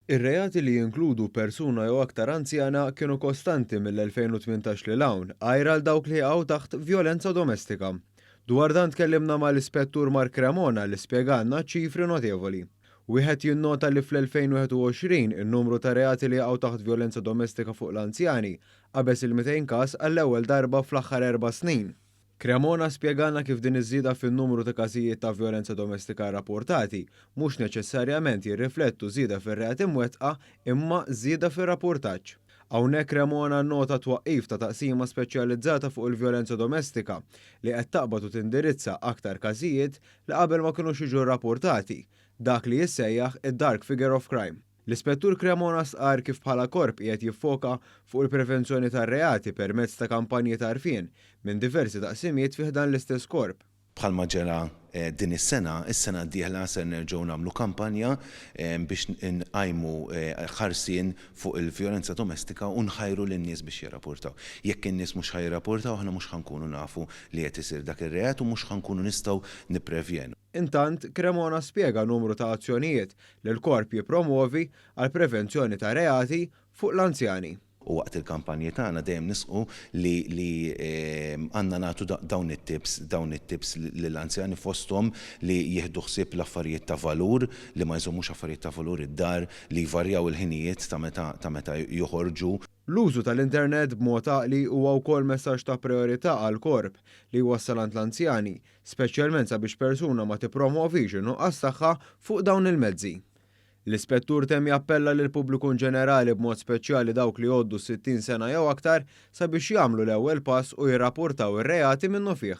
Ir-reati li jinkludu persuna jew aktar anzjana kienu kostanti mill-2018 lil hawn għajra għal dawk li jaqgħu taħt vjolenza domestika. Dwar dan tkellimna mal-Ispettur Mark Cremona li spjegalna ċifri notevoli. Wieħed jinnota li fl-2021 in-numru ta' reati li jaqgħu taħt vjolenza domestika fuq l-anzjani qabeż il-200 każ għall-ewwel darba fl-aħħar 4 snin. Cremona spjegana kif din iż-żieda fin-numru ta' każijiet ta' vjolenza domestika rrappurtati mhux neċessarjament jirriflettu żieda fir-reati imwettqa imma żieda fir-rapportaġġ. Hawnhekk Cremona nnota twaqqif ta' taqsima speċjalizzata fuq il-vjolenza domestika li qed taqbad u tindirizza aktar każijiet li qabel ma kinux jiġu rrappurtati, dak li jissejjaħ id-dark figure of crime. L-Ispettur Cremona sqar kif bħala korp qiegħed jiffoka fuq il-prevenzjoni tar-reati permezz ta' kampanji ta' għarfien minn diversi taqsimiet fih dan l-istess korp. Bħalma ġela din is-sena d-dieħla se nerġgħu nagħmlu kampanja biex nqajmu ħarsien fuq il-vjolenza domestika u nħajru lin-nies biex jirrapportaw. Jekk in-nies mhux ħajrapportaw aħna mhux ħankunu nafu li qed isir dak ir-reat u mhux ħankunu nistgħu nipprevjenu. Intant, Cremona spjega numru ta' azzjonijiet li l-korp jippromovi għal prevenzjoni ta' reati fuq l-anzjani. U waqt il-kampanji tagħna dejjem nisqu li għandna nagħtu dawn it-tips lill-anzjani fosthom li jieħdu ħsieb l-affarijiet ta' valur, li ma jżommux affarijiet ta' valur id-dar, li jvarjaw il-ħinijiet ta' meta joħorġu. L-użu tal-internet b'mod għaqli huwa wkoll messaġġ ta' priorità għal korp li wassalant l-anzjani, speċjalment sabiex persuna ma tippromovix in-nuqqas tagħha fuq dawn il-mezzi. L-Ispettur temm jappella lil pubbliku ġenerali b'mod speċjali dawk li jgħoddu 60 sena jew aktar sabiex jagħmlu l-ewwel pass u jirrappurtaw ir-reati minnu fih.